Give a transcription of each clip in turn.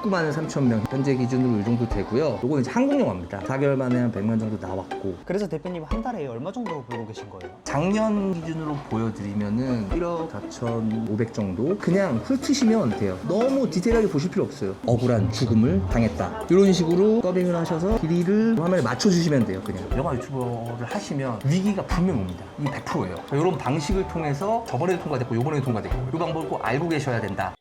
19만 3천 명 현재 기준으로 이 정도 되고요. 요거는 이제 한국 영화입니다. 4개월 만에 한 100만 정도 나왔고. 그래서 대표님 한 달에 얼마 정도 벌고 계신 거예요? 작년 기준으로 보여드리면은 1억 4,500 정도. 그냥 훑으시면 돼요. 너무 디테일하게 보실 필요 없어요. 억울한 죽음을 당했다, 이런 식으로 더빙을 하셔서 길이를 화면에 맞춰주시면 돼요. 그냥 영화 유튜버를 하시면 위기가 분명 옵니다. 이 100%예요. 이런 방식을 통해서 저번에도 통과됐고 요번에도 통과됐고 이 방법을 꼭 알고 계셔야 된다.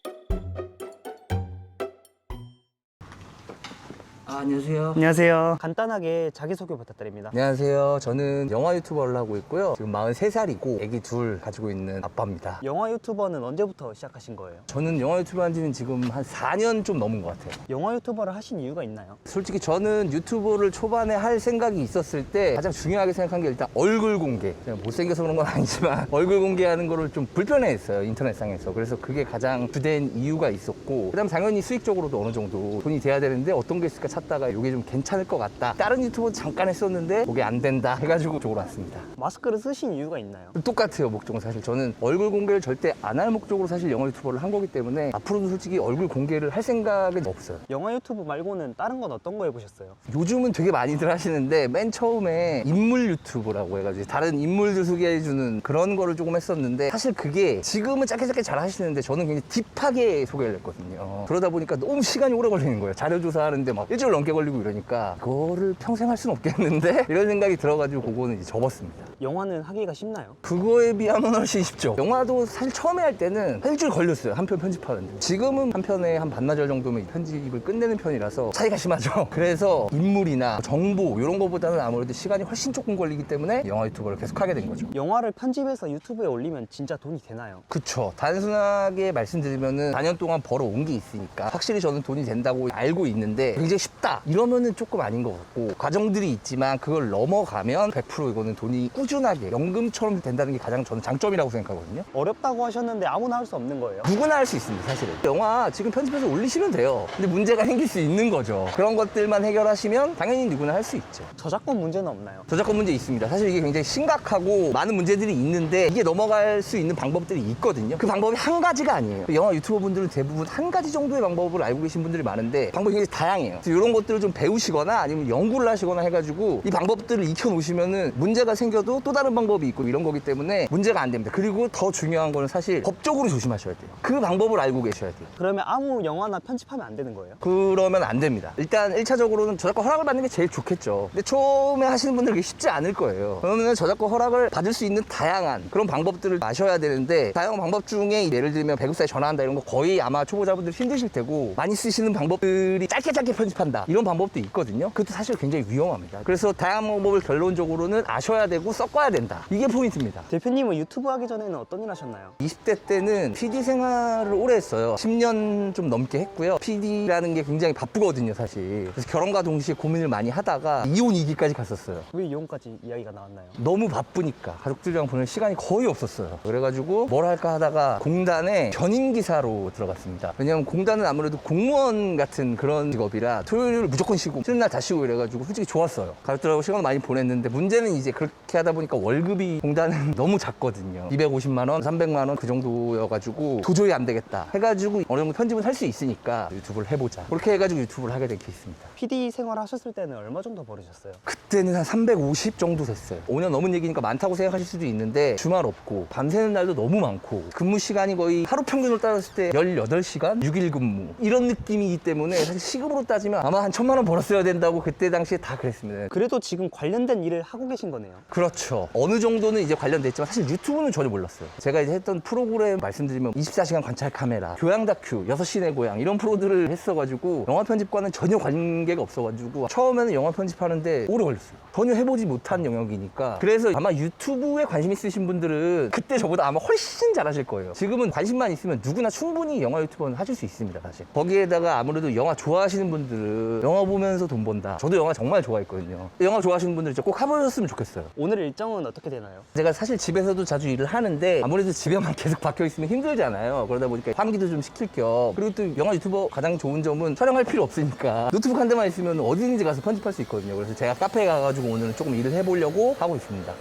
안녕하세요. 안녕하세요. 간단하게 자기소개 부탁드립니다. 안녕하세요. 저는 영화 유튜버를 하고 있고요. 지금 43살이고 애기 둘 가지고 있는 아빠입니다. 영화 유튜버는 언제부터 시작하신 거예요? 저는 영화 유튜버 한 지는 지금 한 4년 좀 넘은 것 같아요. 영화 유튜버를 하신 이유가 있나요? 솔직히 저는 유튜브를 초반에 할 생각이 있었을 때 가장 중요하게 생각한 게 일단 얼굴 공개. 제가 못생겨서 그런 건 아니지만 얼굴 공개하는 거를 좀 불편해했어요, 인터넷상에서. 그래서 그게 가장 주된 이유가 있었고, 그다음 당연히 수익적으로도 어느 정도 돈이 돼야 되는데 어떤 게 있을까 찾다가 이게 좀 괜찮을 것 같다. 다른 유튜버 잠깐 했었는데 그게 안 된다 해가지고 이쪽으로 왔습니다. 마스크를 쓰신 이유가 있나요? 똑같아요, 목적은. 사실 저는 얼굴 공개를 절대 안 할 목적으로 사실 영화 유튜버를 한 거기 때문에 앞으로도 솔직히 얼굴 공개를 할 생각은 없어요. 영화 유튜브 말고는 다른 건 어떤 거 해보셨어요? 요즘은 되게 많이들 하시는데 맨 처음에 인물 유튜브라고 해가지고 다른 인물들 소개해주는 그런 거를 조금 했었는데, 사실 그게 지금은 짧게 잘 하시는데 저는 굉장히 딥하게 소개를 했거든요. 그러다 보니까 너무 시간이 오래 걸리는 거예요. 자료 조사하는데 막 일주일 넘게 걸리고 이러니까 그거를 평생 할 수는 없겠는데 이런 생각이 들어가지고 그거는 이제 접었습니다. 영화는 하기가 쉽나요? 그거에 비하면 훨씬 쉽죠. 영화도 사실 처음에 할 때는 일주일 걸렸어요, 한 편 편집하는데. 지금은 한 편에 한 반나절 정도면 편집을 끝내는 편이라서 차이가 심하죠. 그래서 인물이나 정보 이런 거보다는 아무래도 시간이 훨씬 조금 걸리기 때문에 영화 유튜버를 계속 하게 된 거죠. 영화를 편집해서 유튜브에 올리면 진짜 돈이 되나요? 그쵸. 단순하게 말씀드리면은 4년 동안 벌어온 게 있으니까 확실히 저는 돈이 된다고 알고 있는데, 굉장히 쉽다 이러면은 조금 아닌 것 같고, 과정들이 있지만 그걸 넘어가면 100% 이거는 돈이 꾸준하게 연금처럼 된다는 게 가장 저는 장점이라고 생각하거든요. 어렵다고 하셨는데 아무나 할 수 없는 거예요? 누구나 할 수 있습니다, 사실은. 영화 지금 편집해서 올리시면 돼요. 근데 문제가 생길 수 있는 거죠. 그런 것들만 해결하시면 당연히 누구나 할 수 있죠. 저작권 문제는 없나요? 저작권 문제 있습니다. 사실 이게 굉장히 심각하고 많은 문제들이 있는데 이게 넘어갈 수 있는 방법들이 있거든요. 그 방법이 한 가지가 아니에요. 영화 유튜버 분들은 대부분 한 가지 정도의 방법을 알고 계신 분들이 많은데 방법이 굉장히 다양해요. 그래서 이런 것들을 좀 배우시거나 아니면 연구를 하시거나 해가지고 이 방법들을 익혀놓으시면은 문제가 생겨도 또 다른 방법이 있고 이런 거기 때문에 문제가 안 됩니다. 그리고 더 중요한 거는 사실 법적으로 조심하셔야 돼요. 그 방법을 알고 계셔야 돼요. 그러면 아무 영화나 편집하면 안 되는 거예요? 그러면 안 됩니다. 일단 1차적으로는 저작권 허락을 받는 게 제일 좋겠죠. 근데 처음에 하시는 분들 그게 쉽지 않을 거예요. 그러면 저작권 허락을 받을 수 있는 다양한 그런 방법들을 아셔야 되는데, 다양한 방법 중에 예를 들면 배급사에 전화한다 이런 거 거의 아마 초보자분들 힘드실 테고, 많이 쓰시는 방법들이 짧게 편집한다 이런 방법도 있거든요. 그것도 사실 굉장히 위험합니다. 그래서 다양한 방법을 결론적으로는 아셔야 되고 섞어야 된다. 이게 포인트입니다. 대표님은 유튜브 하기 전에는 어떤 일 하셨나요? 20대 때는 PD 생활을 오래 했어요. 10년 좀 넘게 했고요. PD라는 게 굉장히 바쁘거든요, 사실. 그래서 결혼과 동시에 고민을 많이 하다가 이혼 위기까지 갔었어요. 왜 이혼까지 이야기가 나왔나요? 너무 바쁘니까 가족들이랑 보낼 시간이 거의 없었어요. 그래가지고 뭘 할까 하다가 공단에 견인기사로 들어갔습니다. 왜냐면 공단은 아무래도 공무원 같은 그런 직업이라 토요일을 무조건 쉬고 쉬는 날 다 쉬고 이래가지고 솔직히 좋았어요. 가족들하고 시간을 많이 보냈는데, 문제는 이제 그렇게 하다 보니까 월급이 공단은 너무 작거든요. 250만 원, 300만 원 그 정도여가지고 도저히 안 되겠다 해가지고 어느 정도 편집은 할 수 있으니까 유튜브를 해보자. 그렇게 해가지고 유튜브를 하게 된 케이스입니다. PD 생활 하셨을 때는 얼마 정도 벌으셨어요? 그때는 한 350 정도 됐어요. 5년 넘은 얘기니까 많다고 생각하실 수도 있는데 주말 없고 밤새는 날도 너무 많고 근무 시간이 거의 하루 평균으로 따졌을 때 18시간 6일 근무 이런 느낌이기 때문에 사실 시급으로 따지면 아마 한 1,000만 원 벌었어야 된다고 그때 당시에 다 그랬습니다. 그래도 지금 관련된 일을 하고 계신 거네요. 그렇죠. 어느 정도는 이제 관련됐지만 사실 유튜브는 전혀 몰랐어요. 제가 이제 했던 프로그램 말씀드리면 24시간 관찰 카메라, 교양 다큐, 6시 내 고향 이런 프로들을 했어가지고 영화 편집과는 전혀 관계가 없어가지고 처음에는 영화 편집하는데 오래 걸렸어요. 전혀 해보지 못한 영역이니까. 그래서 아마 유튜브에 관심 있으신 분들은 그때 저보다 아마 훨씬 잘하실 거예요. 지금은 관심만 있으면 누구나 충분히 영화 유튜버는 하실 수 있습니다, 사실. 거기에다가 아무래도 영화 좋아하시는 분들은 영화 보면서 돈 번다. 저도 영화 정말 좋아했거든요. 영화 좋아하시는 분들 진짜 꼭 해보셨으면 좋겠어요. 오늘 일정은 어떻게 되나요? 제가 사실 집에서도 자주 일을 하는데 아무래도 집에만 계속 박혀 있으면 힘들잖아요. 그러다 보니까 환기도 좀 시킬 겸, 그리고 또 영화 유튜버 가장 좋은 점은 촬영할 필요 없으니까 노트북 한 대만 있으면 어디든지 가서 편집할 수 있거든요. 그래서 제가 카페에 가가지고 오늘은 조금 일을 해보려고 하고 있습니다.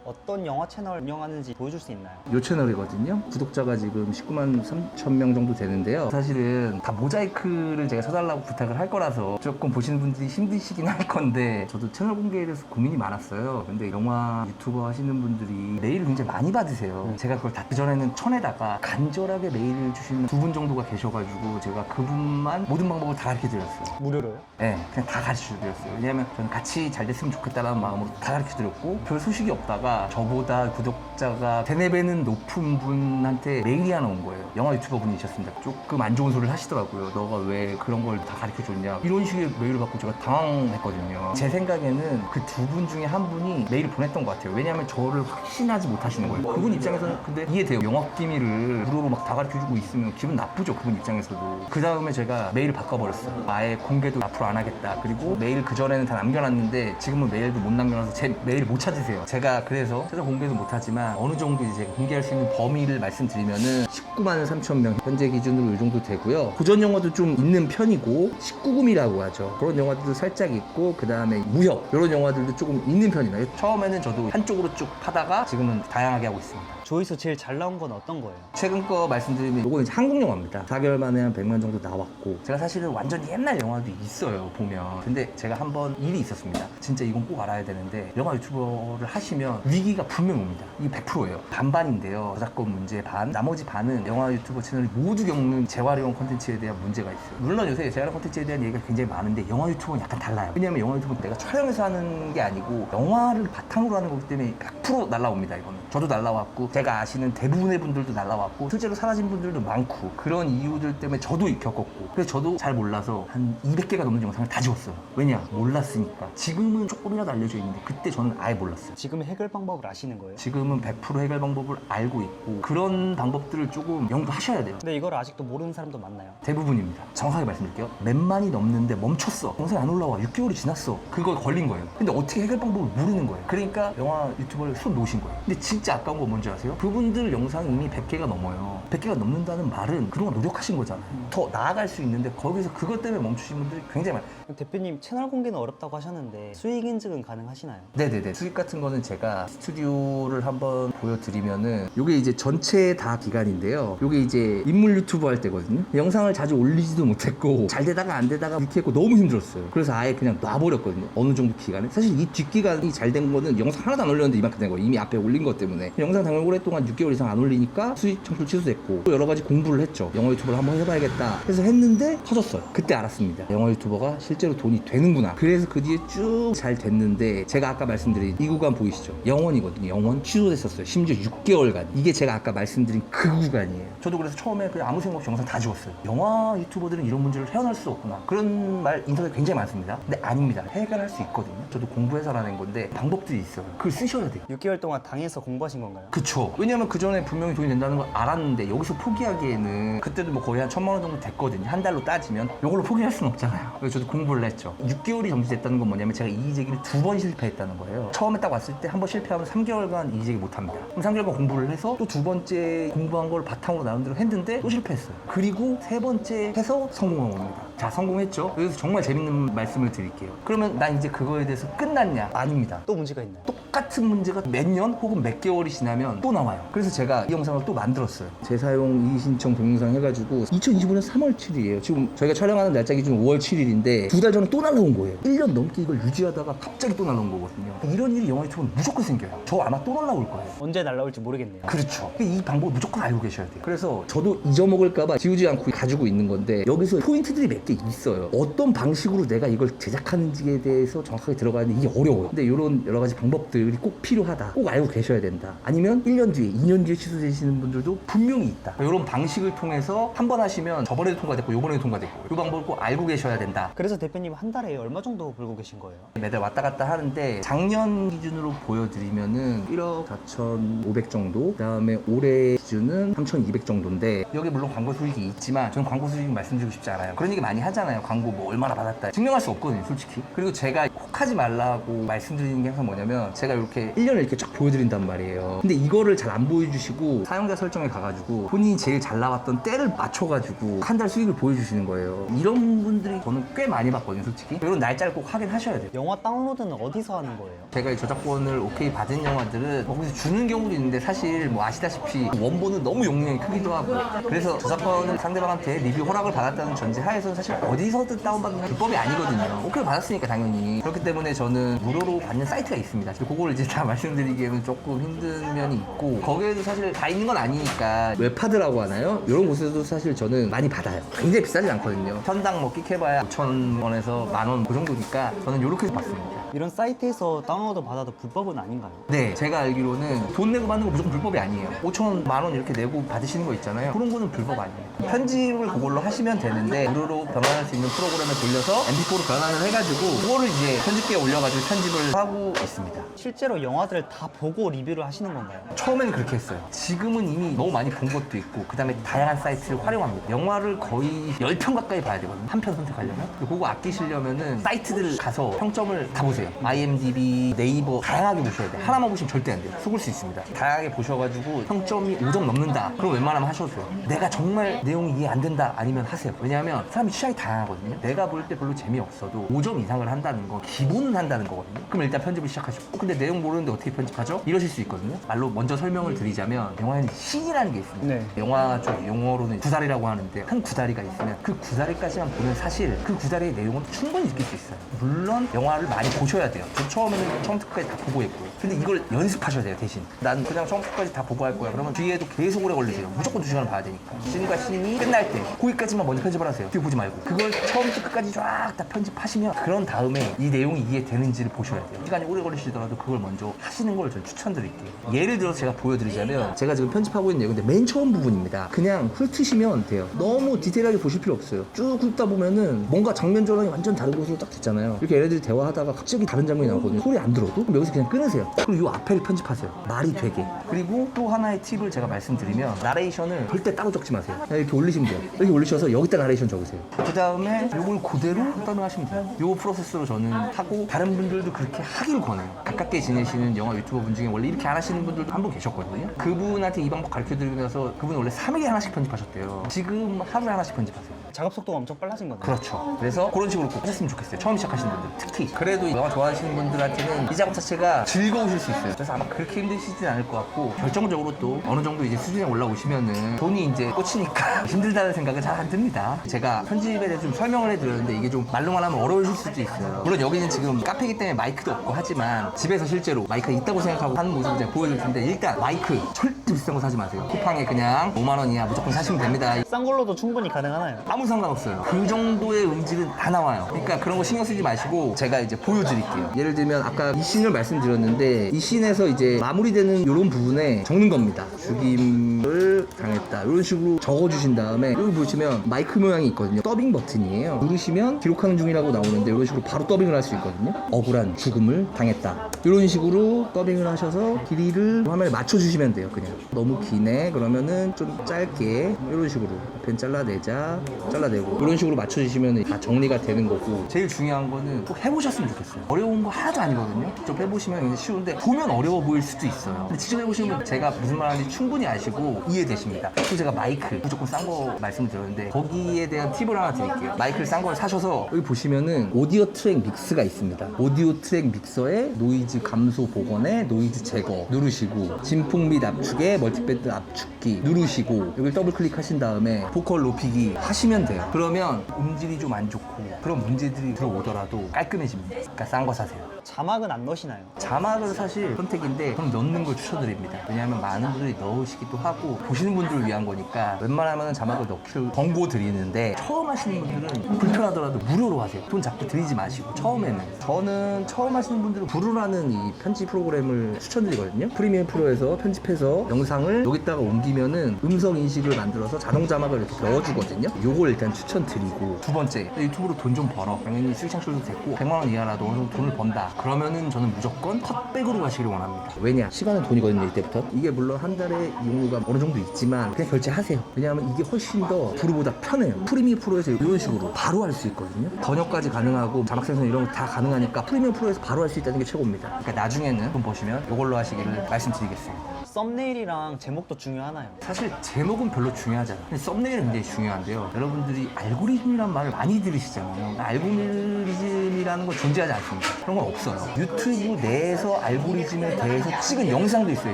어떤 영화 채널 운영하는지 보여줄 수 있나요? 요 채널이거든요. 구독자가 지금 19만 3천 명 정도 되는데요. 사실은 다 모자이크를 제가 쳐달라고 부탁을 할 거라서 조금 보시는 분들이 힘드시긴 할 건데 저도 채널 공개에 대해서 고민이 많았어요. 근데 영화 유튜버 하시는 분들이 메일을 굉장히 많이 받으세요. 제가 그걸 다 그전에는 천에다가 간절하게 메일을 주시는 두 분 정도가 계셔가지고 제가 그분만 모든 방법을 다 가르쳐 드렸어요. 무료로요? 네, 그냥 다 가르쳐 드렸어요. 왜냐면 저는 같이 잘 됐으면 좋겠다는 마음으로 다 가르쳐 드렸고 별 소식이 없다가 저보다 구독자가 3-4배는 높은 분한테 메일이 하나 온 거예요. 영화 유튜버 분이셨습니다. 조금 안 좋은 소리를 하시더라고요. 너가 왜 그런 걸 다 가르쳐 줬냐. 이런 식의 메일을 받고 제가 당황했거든요. 제 생각에는 그 두 분 중에 한 분이 메일을 보냈던 것 같아요. 왜냐면 저를 확신하지 못하시는 거예요. 그분 입장에서는 근데 이해돼요. 영업 기밀을 무료로 막 다 가르쳐 주고 있으면 기분 나쁘죠. 그분 입장에서도. 그 다음에 제가 메일을 바꿔버렸어요. 아예 공개도 앞으로 안 하겠다. 그리고 메일 그전에는 다 남겨놨는데 지금은 메일도 못 남겨놔서 제 메일을 못 찾으세요. 제가 그래서 최소 공개도 못하지만 어느 정도 이제 제가 공개할 수 있는 범위를 말씀드리면은 19만 3천 명 현재 기준으로 이 정도 되고요. 고전 영화도 좀 있는 편이고 19금이라고 하죠. 그런 영화들도 살짝 있고 그 다음에 무협 이런 영화들도 조금 있는 편이에요. 처음에는 저도 한쪽으로 쭉 파다가 지금은 다양하게 하고 있습니다. 조회수 제일 잘 나온 건 어떤 거예요? 최근 거 말씀드리면 이거는 이제 한국 영화입니다. 4개월 만에 한 100만 정도 나왔고 제가 사실은 완전 옛날 영화도 있어요 보면. 근데 제가 한번 일이 있었습니다. 진짜 이건 꼭 알아야 되는데 영화 유튜버를 하시면 위기가 분명 옵니다. 이게 100%예요. 반반인데요. 저작권 문제 반, 나머지 반은 영화 유튜버 채널이 모두 겪는 재활용 콘텐츠에 대한 문제가 있어요. 물론 요새 재활용 콘텐츠에 대한 얘기가 굉장히 많은데 영화 유튜버는 약간 달라요. 왜냐면 영화 유튜버는 내가 촬영해서 하는 게 아니고 영화를 바탕으로 하는 거기 때문에 100% 날라옵니다. 이거는 저도 날라왔고 제가 아시는 대부분의 분들도 날라왔고 실제로 사라진 분들도 많고 그런 이유들 때문에 저도 겪었고 그래서 저도 잘 몰라서 한 200개가 넘는 영상을 다 지웠어요. 왜냐? 몰랐으니까. 지금은 조금이라도 알려져 있는데 그때 저는 아예 몰랐어요. 지금의 해결 방법을 아시는 거예요? 지금은 100% 해결 방법을 알고 있고 그런 방법들을 조금 연구하셔야 돼요. 근데 이걸 아직도 모르는 사람도 많나요? 대부분입니다. 정확하게 말씀드릴게요. 몇만이 넘는데 멈췄어. 영상이 안 올라와. 6개월이 지났어. 그거 걸린 거예요. 근데 어떻게 해결 방법을 모르는 거예요. 그러니까 영화 유튜버를 손 놓으신 거예요. 근데 진짜 아까운 건 뭔지 아세요? 그분들 영상이 이미 100개가 넘어요. 100개가 넘는다는 말은 그동안 노력하신 거잖아요. 더 나아갈 수 있는데 거기서 그것 때문에 멈추신 분들이 굉장히 많아요. 대표님 채널 공개는 어렵다고 하셨는데 수익 인증은 가능하시나요? 네네네. 수익 같은 거는 제가 스튜디오를 한번 보여드리면은 요게 이제 전체 다 기간인데요. 요게 이제 인물 유튜브 할 때거든요. 영상을 자주 올리지도 못했고 잘 되다가 안 되다가 이렇게 했고 너무 힘들었어요. 그래서 아예 그냥 놔버렸거든요. 어느 정도 기간에. 사실 이 뒷기간이 잘 된 거는 영상 하나도 안 올렸는데 이만큼 된 거예요. 이미 앞에 올린 것 때문에. 영상 당일 오랫동안 6개월 이상 안 올리니까 수익 창출 취소됐고 또 여러 가지 공부를 했죠. 영화 유튜버를 한번 해봐야겠다 해서 했는데 터졌어요. 그때 알았습니다. 영화 유튜버가 실제로 돈이 되는구나. 그래서 그 뒤에 쭉 잘 됐는데 제가 아까 말씀드린 이 구간 보이시죠? 영원이거든요. 영원 취소됐었어요. 심지어 6개월간. 이게 제가 아까 말씀드린 그 구간이에요. 저도 그래서 처음에 그냥 아무 생각 없이 영상 다 지웠어요. 영화 유튜버들은 이런 문제를 헤어날 수 없구나. 그런 말 인터넷에 굉장히 많습니다. 근데 아닙니다. 해결할 수 있거든요. 저도 공부해서 알아낸 건데 방법들이 있어요. 그걸 쓰셔야 돼요. 6개월 동안 당해서 공부하신 건가요? 그쵸. 왜냐면 그 전에 분명히 돈이 된다는 걸 알았는데 여기서 포기하기에는 그때도 뭐 거의 한 1,000만 원 정도 됐거든요. 한 달로 따지면 이걸로 포기할 수는 없잖아요. 그래서 저도 공부를 했죠. 6개월이 정지됐다는 건 뭐냐면 제가 이의제기를 2번 실패했다는 거예요. 처음에 딱 왔을 때 한 번 실패하면 3개월간 이의제기 못 합니다. 그럼 3개월간 공부를 해서 또 두 번째 공부한 걸 바탕으로 나름대로 했는데 또 실패했어요. 그리고 세 번째 해서 성공한 겁니다. 자, 성공했죠. 여기서 정말 재밌는 말씀을 드릴게요. 그러면 난 이제 그거에 대해서 끝났냐? 아닙니다. 또 문제가 있나요? 똑같은 문제가 몇 년 혹은 몇 개월이 지나면 또 나와요. 그래서 제가 이 영상을 또 만들었어요. 재사용 이의 신청 동영상 해가지고 2025년 3월 7일이에요. 지금 저희가 촬영하는 날짜 기준 5월 7일인데 2달 전에 또 날라온 거예요. 1년 넘게 이걸 유지하다가 갑자기 또 날라온 거거든요. 이런 일이 영화 유튜브는 무조건 생겨요. 저 아마 또 날라올 거예요. 언제 날라올지 모르겠네요. 그렇죠. 이 방법을 무조건 알고 계셔야 돼요. 그래서 저도 잊어먹을까봐 지우지 않고 가지고 있는 건데 여기서 포인트들이 몇 개 있어요. 어떤 방식으로 내가 이걸 제작하는지에 대해서 정확하게 들어가는데 이게 어려워요. 근데 이런 여러 가지 방법들이 꼭 필요하다. 꼭 알고 계셔야 된다. 아니면 1년 뒤에, 2년 뒤에 취소되시는 분들도 분명히 있다. 이런 방식을 통해서 한 번 하시면 저번에도 통과됐고 요번에도 통과됐고 이 방법을 꼭 알고 계셔야 된다. 그래서 대표님 한 달에 얼마 정도 벌고 계신 거예요? 매달 왔다 갔다 하는데 작년 기준으로 보여드리면은 1억 4,500 정도, 그 다음에 올해 기준은 3,200 정도인데 여기 물론 광고 수익이 있지만 저는 광고 수익 말씀드리고 싶지 않아요. 그런 얘기 많이 많이 하잖아요. 광고 뭐 얼마나 받았다. 증명할 수 없거든요, 솔직히. 그리고 제가 혹하지 말라고 말씀드리는 게 항상 뭐냐면 제가 이렇게 1년을 이렇게 쫙 보여드린단 말이에요. 근데 이거를 잘 안 보여주시고 사용자 설정에 가가지고 본인이 제일 잘 나왔던 때를 맞춰가지고 한 달 수익을 보여주시는 거예요. 이런 분들이 저는 꽤 많이 봤거든요, 솔직히. 이런 날짜를 꼭 확인하셔야 돼요. 영화 다운로드는 어디서 하는 거예요? 제가 이 저작권을 오케이 받은 영화들은 거기서 주는 경우도 있는데 사실 뭐 아시다시피 원본은 너무 용량이 크기도 하고 그래서 저작권을 상대방한테 리뷰 허락을 받았다는 전제 하에서는 사실 어디서든 다운받는 건 불법이 아니거든요. 오케이 받았으니까 당연히. 그렇기 때문에 저는 무료로 받는 사이트가 있습니다. 그걸 이제 다 말씀드리기에는 조금 힘든 면이 있고 거기에도 사실 다 있는 건 아니니까 웹하드라고 하나요? 이런 곳에서도 사실 저는 많이 받아요. 굉장히 비싸진 않거든요. 편당 뭐 끽해봐야 5,000원에서 10,000원 그 정도니까 저는 이렇게 받습니다. 이런 사이트에서 다운로드 받아도 불법은 아닌가요? 네, 제가 알기로는 돈 내고 받는 거 무조건 불법이 아니에요. 5,000원, 10,000원 이렇게 내고 받으시는 거 있잖아요. 그런 거는 불법 아니에요. 편집을 그걸로 하시면 되는데 무료로 변환할 수 있는 프로그램을 돌려서 MP4로 변환을 해가지고 그거를 이제 편집기에 올려가지고 편집을 하고 있습니다. 실제로 영화들을 다 보고 리뷰를 하시는 건가요? 처음에는 그렇게 했어요. 지금은 이미 너무 많이 본 것도 있고 그 다음에 다양한 사이트를 활용합니다. 영화를 거의 10편 가까이 봐야 되거든요. 한 편 선택하려면. 그거 아끼시려면은 사이트들 가서 평점을 다 보세요. IMDb, 네이버 다양하게 보셔야 돼요. 하나만 보시면 절대 안 돼요. 속을 수 있습니다. 다양하게 보셔가지고 평점이 5점 넘는다. 그럼 웬만하면 하셔도 돼요. 내가 정말 내용이 이해 안 된다 아니면 하세요. 왜냐하면 사람이 취향이 다양하거든요. 내가 볼 때 별로 재미없어도 5점 이상을 한다는 건 기본은 한다는 거거든요. 그럼 일단 편집을 시작하시고 근데 내용 모르는데 어떻게 편집하죠? 이러실 수 있거든요. 말로 먼저 설명을 드리자면 영화에는 씬이라는 게 있습니다. 네. 영화 쪽 용어로는 구다리라고 하는데 한 구다리가 있으면 그 구다리까지만 보면 사실 그 구다리의 내용은 충분히 느낄 수 있어요. 물론 영화를 많이 보셔야 돼요. 저 처음에는 처음부터 끝까지 다 보고 했고요. 근데 이걸 연습하셔야 돼요, 대신. 난 그냥 처음부터 끝까지 다 보고 할 거야. 그러면 뒤에도 계속 오래 걸리세요. 무조건 2시간을 봐야 되니까. 씬과 씬이 끝날 때 거기까지만 먼저 편집을 하세요. 뒤에 보지 말고. 그걸 처음부터 끝까지 쫙 다 편집하시면 그런 다음에 이 내용이 이해되는지를 보셔야 돼요. 시간이 오래 걸리시더라도 그걸 먼저 하시는 걸 저는 추천드릴게요. 예를 들어서 제가 보여드리자면 제가 지금 편집하고 있는 내용인데 맨 처음 부분입니다. 그냥 훑으시면 돼요. 너무 디테일하게 보실 필요 없어요. 쭉 훑다 보면은 뭔가 장면 전환이 완전 다른 곳으로 딱 됐잖아요. 이렇게 얘네들이 대화하다가 갑자기 다른 장면이 나오거든요. 소리 안 들어도 그럼 여기서 그냥 끊으세요. 그리고 이 앞에를 편집하세요. 말이 되게. 그리고 또 하나의 팁을 제가 말씀드리면 나레이션을 절대 따로 적지 마세요. 그냥 이렇게 올리시면 돼요. 이렇게 올리셔서 여기다 나레이션 적으세요. 그 다음에 이걸 그대로 따라하시면 돼요. 이 프로세스로 저는 하고 다른 분들도 그렇게 하길 권해요. 가깝게 지내시는 영화 유튜버 분 중에 원래 이렇게 안 하시는 분들도 한 분 계셨거든요. 그분한테 이 방법 가르쳐드리고 나서 그분 원래 3일에 하나씩 편집하셨대요. 지금 하루에 하나씩 편집하세요. 작업 속도가 엄청 빨라진 거네요. 그렇죠. 그래서 그런 식으로 꼭 하셨으면 좋겠어요. 처음 시작하시는 분들 특히. 그래도 영화 좋아하시는 분들한테는 이 작업 자체가 즐거우실 수 있어요. 그래서 아마 그렇게 힘드시진 않을 것 같고 결정적으로 또 어느 정도 이제 수준에 올라오시면은 돈이 이제 꽂히니까 힘들다는 생각은 잘 안 듭니다. 제가 편집에 대해서 좀 설명을 해드렸는데 이게 좀 말로만 하면 어려우실 수도 있어요. 물론 여기는 지금 카페이기 때문에 마이크도 없고 하지만 집에서 실제로 마이크가 있다고 생각하고 하는 모습을 제가 보여줄 텐데 일단 마이크 절대 비싼 거 사지 마세요. 쿠팡에 그냥 5만 원이야 무조건 사시면 됩니다. 싼 걸로도 충분히 가능하나요? 아무 상관없어요. 그 정도의 음질은 다 나와요. 그러니까 그런 거 신경 쓰지 마시고 제가 이제 보여드릴게요. 예를 들면 아까 이 씬을 말씀드렸는데 이 씬에서 이제 마무리되는 이런 부분에 적는 겁니다. 죽임을 당했다. 이런 식으로 적어주신 다음에 여기 보시면 마이크 모양이 있거든요. 더빙 버튼이에요. 누르시면 기록하는 중이라고 나오는데 이런 식으로 바로 더빙을 할 수 있거든요. 억울한 죽음을 당했다. 이런 식으로 더빙을 하셔서 길이를 화면에 맞춰주시면 돼요. 그냥 너무 기네 그러면은 좀 짧게 이런 식으로 펜 잘라내자 잘라내고 이런 식으로 맞춰주시면 다 정리가 되는 거고 제일 중요한 거는 꼭 해보셨으면 좋겠어요. 어려운 거 하나도 아니거든요. 직접 해보시면 굉장히 쉬운데 보면 어려워 보일 수도 있어요. 근데 직접 해보시면 제가 무슨 말하는지 충분히 아시고 이해되십니다. 또 제가 마이크 무조건 싼 거 말씀드렸는데 거기에 대한 팁을 하나 드릴게요. 마이크를 싼 걸 사셔서 여기 보시면은 오디오 트랙 믹스가 있습니다. 오디오 트랙 믹서에 노이즈 감소 복원에 노이즈 제거 누르시고 진폭 및 압축에 멀티밴드 압축기 누르시고 여기 더블 클릭하신 다음에 보컬 높이기 하시면 돼요. 그러면 음질이 좀 안 좋고 그런 문제들이 들어오더라도 깔끔해집니다. 그러니까 싼 거 사세요. 자막은 안 넣으시나요? 자막은 사실 선택인데 저는 넣는 걸 추천드립니다. 왜냐하면 많은 분들이 넣으시기도 하고 보시는 분들을 위한 거니까 웬만하면 자막을 넣기를 권고 드리는데 처음 하시는 분들은 불편하더라도 무료로 하세요. 돈 자꾸 들이지 마시고 처음에는. 저는 처음 하시는 분들은 브루라는 이 편집 프로그램을 추천드리거든요. 프리미엄 프로에서 편집해서 영상을 여기다가 옮기면은 음성 인식을 만들어서 자동 자막을 이렇게 넣어주거든요. 요걸 일단 추천드리고 두 번째 유튜브로 돈 좀 벌어. 당연히 수익 창출도 됐고 100만 원 이하라도 어느 정도 돈을 번다. 그러면은 저는 무조건 컷백으로 가시길 원합니다. 왜냐? 시간은 돈이거든요, 이때부터. 이게 물론 한 달에 이용료가 어느 정도 있지만 그냥 결제하세요. 왜냐하면 이게 훨씬 더 프로보다 편해요. 프리미엄 프로에서 이런 식으로 바로 할 수 있거든요. 번역까지 가능하고 자막 생성 이런 거 다 가능하니까 프리미엄 프로에서 바로 할 수 있다는 게 최고입니다. 그러니까 나중에는 돈 보시면 이걸로 하시기를 말씀드리겠습니다. 썸네일이랑 제목도 중요하나요? 사실 제목은 별로 중요하지 않아요. 근데 썸네일은 굉장히 중요한데요. 여러분들이 알고리즘이란 말을 많이 들으시잖아요. 알고리즘이라는 건 존재하지 않습니다. 그런 건 없어요. 유튜브 내에서 알고리즘에 대해서 찍은 영상도 있어요,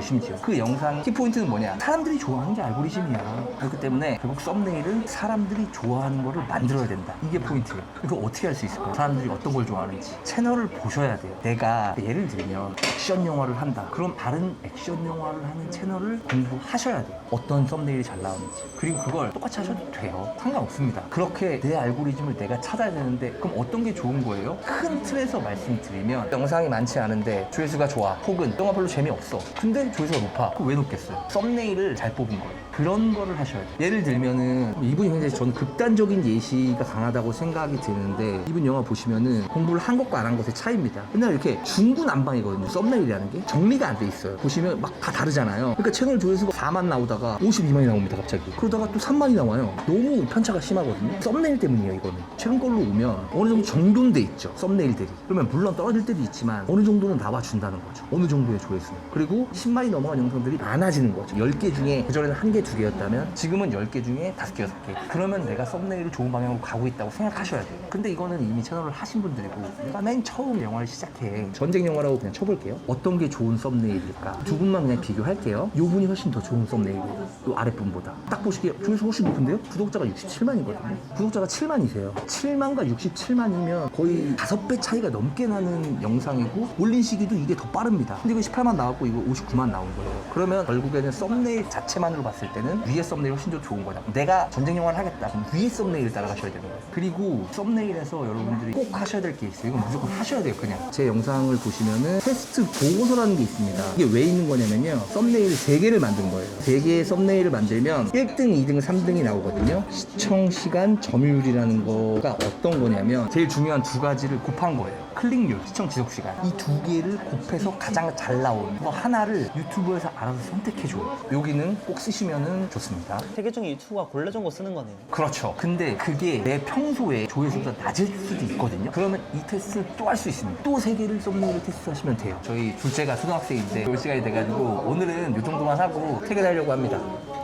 심지어. 그 영상 키포인트는 뭐냐? 사람들이 좋아하는 게 알고리즘이야. 그렇기 때문에 결국 썸네일은 사람들이 좋아하는 거를 만들어야 된다. 이게 포인트예요. 이거 어떻게 할 수 있을까요? 사람들이 어떤 걸 좋아하는지. 채널을 보셔야 돼요. 내가 예를 들면 액션 영화를 한다. 그럼 다른 액션 영화를 하는 채널을 공부하셔야 돼요. 어떤 썸네일이 잘 나오는지. 그리고 그걸 똑같이 하셔도 돼요. 상관없습니다. 그렇게 내 알고리즘을 내가 찾아야 되는데 그럼 어떤 게 좋은 거예요? 큰 틀에서 말씀드리면 영상이 많지 않은데 조회수가 좋아. 혹은 영화 별로 재미없어. 근데 조회수가 높아. 그거 왜 높겠어요? 썸네일을 잘 뽑은 거예요. 그런 거를 하셔야 돼요. 예를 들면은 이분이 굉장히 저는 극단적인 예시가 강하다고 생각이 드는데 이분 영화 보시면은 공부를 한 것과 안 한 것의 차이입니다. 맨날 이렇게 중구난방이거든요. 썸네일이라는 게 정리가 안 돼 있어요. 보시면 막 다 다르잖아요. 그러니까 채널 조회수가 4만 나오다가 52만이 나옵니다. 갑자기. 그러다가 또 3만이 나와요. 너무 편차가 심하거든요. 썸네일 때문이에요, 이거는. 최근 걸로 오면 어느 정도 정돈돼 있죠. 썸네일들이. 그러면 물론 떨어질 때도 있지만 어느 정도는 나와준다는 거죠. 어느 정도의 조회수. 그리고 10만이 넘어간 영상들이 많아지는 거죠. 10개 중에 그전에는 1개, 2개였다면 지금은 10개 중에 5개, 6개. 그러면 내가 썸네일을 좋은 방향으로 가고 있다고 생각하셔야 돼요. 근데 이거는 이미 채널을 하신 분들이고 내가 맨 처음 영화를 시작해. 전쟁 영화라고 그냥 쳐볼게요. 어떤 게 좋은 썸네일일까? 두 분만 그냥 비교할게요. 요 분이 훨씬 더 좋은 썸네일이에요. 요 아랫분보다. 딱 보시기에 조회수 훨씬 높은데요? 구독자가 67만이거든요. 구독자가 7만이세요. 7만과 67만이면 거의 5배 차이가 넘게 나는 영상이고 올린 시기도 이게 더 빠릅니다. 근데 이거 18만 나왔고 이거 59만 나온 거예요. 그러면 결국에는 썸네일 자체만으로 봤을 때는 위에 썸네일이 훨씬 더 좋은 거다. 내가 전쟁 영화를 하겠다. 그럼 위에 썸네일을 따라가셔야 되는 거예요. 그리고 썸네일에서 여러분들이 꼭 하셔야 될 게 있어요. 이건 무조건 하셔야 돼요, 그냥. 제 영상을 보시면은 테스트 보고서라는 게 있습니다. 이게 왜 있는 거냐면요. 썸네일 3개를 만든 거예요. 3개의 썸네일을 만들면 1등, 2등, 3등이 나오거든요. 시청 시간 점유율이라는 거가 어떤 거냐면 제일 중요한 2가지를 곱한 거예요. 클릭률, 시청 지속 시간. 이 2개를 곱해서 가장 잘 나온 거 하나를 유튜브에서 알아서 선택해줘요. 여기는 꼭 쓰시면 좋습니다. 3개 중에 유튜브가 골라준 거 쓰는 거네요. 그렇죠. 근데 그게 내 평소에 조회수가 낮을 수도 있거든요. 그러면 이 테스트를 또 할 수 있습니다. 또 3개를 썸네일을 테스트하시면 돼요. 저희 둘째가 초등학생인데 올 시간이 돼가지고 오늘은 이 정도만 하고 퇴근하려고 합니다.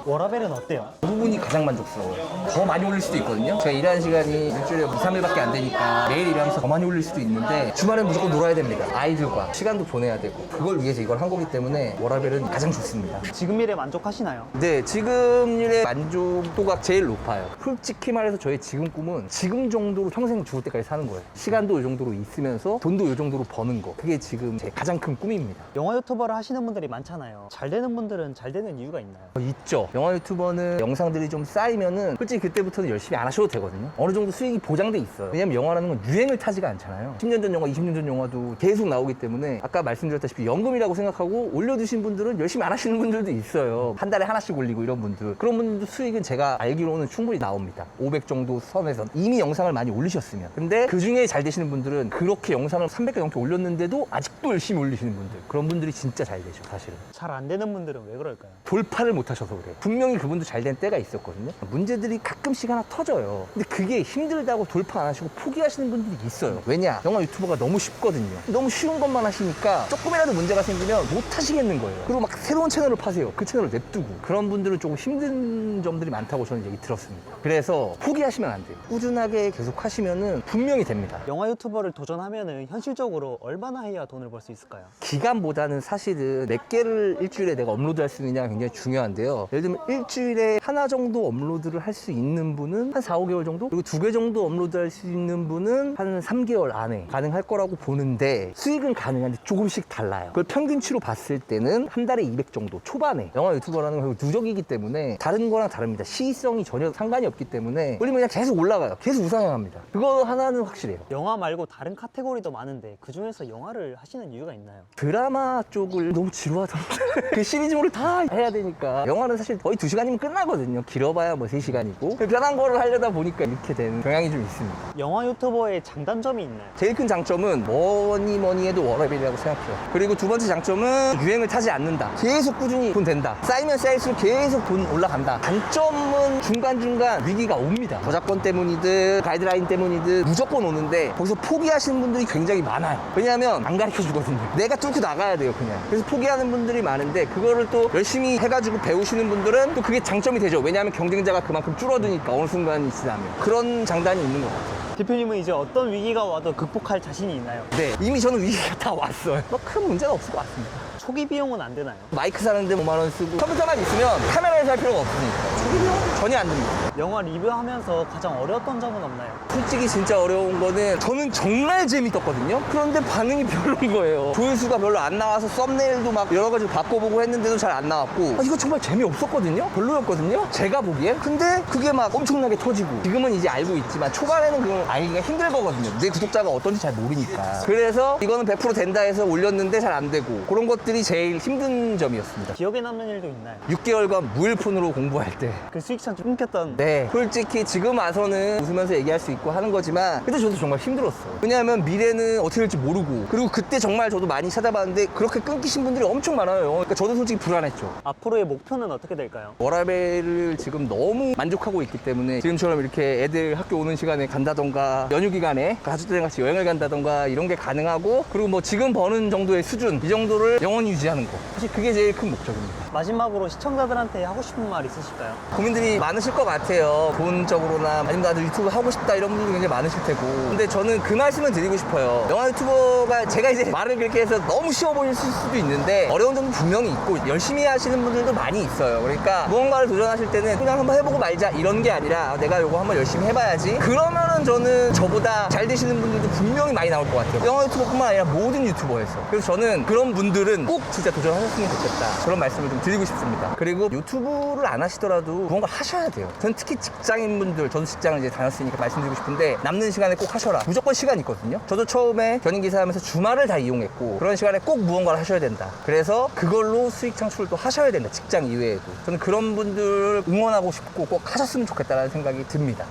워라벨은 어때요? 그 부분이 가장 만족스러워요. 더 많이 올릴 수도 있거든요. 제가 일하는 시간이 일주일에 2, 3일밖에 안 되니까 매일 일하면서 더 많이 올릴 수도 있는데 주말엔 무조건 놀아야 됩니다. 아이들과 시간도 보내야 되고 그걸 위해서 이걸 한 거기 때문에 워라벨은 가장 좋습니다. 지금 일에 만족하시나요? 네, 지금 일의 만족도가 제일 높아요. 솔직히 말해서 저의 지금 꿈은 지금 정도로 평생 죽을 때까지 사는 거예요. 시간도 이 정도로 있으면서 돈도 이 정도로 버는 거. 그게 지금 제 가장 큰 꿈입니다. 영화 유튜버를 하시는 분들이 많잖아요. 잘 되는 분들은 잘 되는 이유가 있나요? 있죠. 영화 유튜버는 영상들이 좀 쌓이면은 솔직히 그때부터는 열심히 안 하셔도 되거든요. 어느 정도 수익이 보장돼 있어요. 왜냐면 영화라는 건 유행을 타지가 않잖아요. 10년 전 영화, 20년 전 영화도 계속 나오기 때문에 아까 말씀드렸다시피 연금이라고 생각하고 올려두신 분들은 열심히 안 하시는 분들도 있어요. 한 달에 하나씩 올리고 이런 분들. 그런 분들도 수익은 제가 알기로는 충분히 나옵니다. 500 정도 선에선 이미 영상을 많이 올리셨으면. 근데 그 중에 잘 되시는 분들은 그렇게 영상을 300개 넘게 올렸는데도 아직도 열심히 올리시는 분들. 그런 분들이 진짜 잘 되죠, 사실은. 잘 안 되는 분들은 왜 그럴까요? 돌파를 못 하셔서 그래요. 분명히 그분도 잘 된 때가 있었거든요. 문제들이 가끔씩 하나 터져요. 근데 그게 힘들다고 돌파 안 하시고 포기하시는 분들이 있어요. 왜냐? 영화 유튜버가 너무 쉽거든요. 너무 쉬운 것만 하시니까 조금이라도 문제가 생기면 못 하시겠는 거예요. 그리고 막 새로운 채널을 파세요. 그 채널을 냅두고. 그런 분들은 조금 힘든 점들이 많다고 저는 얘기 들었습니다. 그래서 포기하시면 안 돼요. 꾸준하게 계속 하시면은 분명히 됩니다. 영화 유튜버를 도전하면은 현실적으로 얼마나 해야 돈을 벌 수 있을까요? 기간보다는 사실은 몇 개를 일주일에 내가 업로드할 수 있느냐가 굉장히 중요한데요. 예를 들면 일주일에 하나 정도 업로드를 할 수 있는 분은 한 4, 5개월 정도? 그리고 2개 정도 업로드할 수 있는 분은 한 3개월 안에 가능할 거라고 보는데 수익은 가능한데 조금씩 달라요. 그걸 평균치로 봤을 때는 한 달에 200 정도 초반에 영화 유튜버라는 건 누적이기 때문에 다른 거랑 다릅니다. 시의성이 전혀 상관이 없기 때문에 올리면 그냥 계속 올라가요. 계속 우상향합니다. 그거 하나는 확실해요. 영화 말고 다른 카테고리도 많은데 그 중에서 영화를 하시는 이유가 있나요? 드라마 쪽을 너무 지루하던데 그 시리즈물을 다 해야 되니까 영화는 사실 사실 거의 2시간이면 끝나거든요. 길어봐야 뭐 3시간이고. 편한 거를 하려다 보니까 이렇게 되는 경향이 좀 있습니다. 영화 유튜버의 장단점이 있나요? 제일 큰 장점은 뭐니 해도 워라밸이라고 생각해요. 그리고 두 번째 장점은 유행을 타지 않는다. 계속 꾸준히 돈 된다. 쌓이면 쌓일수록 계속 돈 올라간다. 단점은 중간중간 위기가 옵니다. 저작권 때문이든 가이드라인 때문이든 무조건 오는데 거기서 포기하시는 분들이 굉장히 많아요. 왜냐하면 안 가르쳐 주거든요. 내가 뚫고 나가야 돼요, 그냥. 그래서 포기하는 분들이 많은데 그거를 또 열심히 해가지고 배우시는 분들은 또 그게 장점이 되죠. 왜냐하면 경쟁자가 그만큼 줄어드니까 어느 순간이 지나면. 그런 장단이 있는 것 같아요. 대표님은 이제 어떤 위기가 와도 극복할 자신이 있나요? 네, 이미 저는 위기가 다 왔어요. 뭐 큰 문제는 없을 것 같습니다. 초기 비용은 안 되나요? 마이크 사는데 5만 원 쓰고 컴퓨터만 있으면 카메라를 살 필요가 없으니까 초기 비용 전혀 안 듭니다. 영화 리뷰하면서 가장 어려웠던 점은 없나요? 솔직히 진짜 어려운 거는 저는 정말 재밌었거든요. 그런데 반응이 별로인 거예요. 조회수가 별로 안 나와서 썸네일도 막 여러 가지 바꿔보고 했는데도 잘 안 나왔고 이거 정말 재미없었거든요. 별로였거든요. 제가 보기엔. 근데 그게 막 엄청나게 터지고 지금은 이제 알고 있지만 초반에는 그걸 알기가 힘들 거거든요. 내 구독자가 어떤지 잘 모르니까. 그래서 이거는 100% 된다 해서 올렸는데 잘 안 되고 그런 것들이 제일 힘든 점이었습니다. 기억에 남는 일도 있나요? 6개월간 무일푼으로 공부할 때 그 수익창 끊겼던 네, 솔직히 지금 와서는 웃으면서 얘기할 수 있고 하는 거지만 그때 저도 정말 힘들었어요. 왜냐하면 미래는 어떻게 될지 모르고 그리고 그때 정말 저도 많이 찾아봤는데 그렇게 끊기신 분들이 엄청 많아요. 그러니까 저도 솔직히 불안했죠. 앞으로의 목표는 어떻게 될까요? 워라밸을 지금 너무 만족하고 있기 때문에 지금처럼 이렇게 애들 학교 오는 시간에 간다던가 연휴 기간에 가족들이랑 같이 여행을 간다던가 이런 게 가능하고 그리고 뭐 지금 버는 정도의 수준 이 정도를 영원히 유지하는 거 사실 그게 제일 큰 목적입니다. 마지막으로 시청자들한테 하고 싶은 말 있으실까요? 고민들이 많으실 것 같아요. 돈적으로나 아니면 나도 유튜브 하고 싶다 이런 분들도 굉장히 많으실 테고 근데 저는 그 말씀을 드리고 싶어요. 영화 유튜버가 제가 이제 말을 그렇게 해서 너무 쉬워 보일 수도 있는데 어려운 점도 분명히 있고 열심히 하시는 분들도 많이 있어요. 그러니까 무언가를 도전하실 때는 그냥 한번 해보고 말자 이런 게 아니라 내가 이거 한번 열심히 해봐야지 그러면은 저는 저보다 잘 되시는 분들도 분명히 많이 나올 것 같아요. 영화 유튜버뿐만 아니라 모든 유튜버에서. 그래서 저는 그런 분들은 꼭 진짜 도전하셨으면 좋겠다 그런 말씀을 좀 드리고 싶습니다. 그리고 유튜브를 안 하시더라도 무언가 하셔야 돼요. 전 특히 직장인분들 저도 직장을 이제 다녔으니까 말씀드리고 싶은데 남는 시간에 꼭 하셔라. 무조건 시간 있거든요. 저도 처음에 견인기사 하면서 주말을 다 이용했고 그런 시간에 꼭 무언가를 하셔야 된다. 그래서 그걸로 수익 창출을 또 하셔야 된다. 직장 이외에도. 저는 그런 분들 응원하고 싶고 꼭 하셨으면 좋겠다는 생각이 듭니다.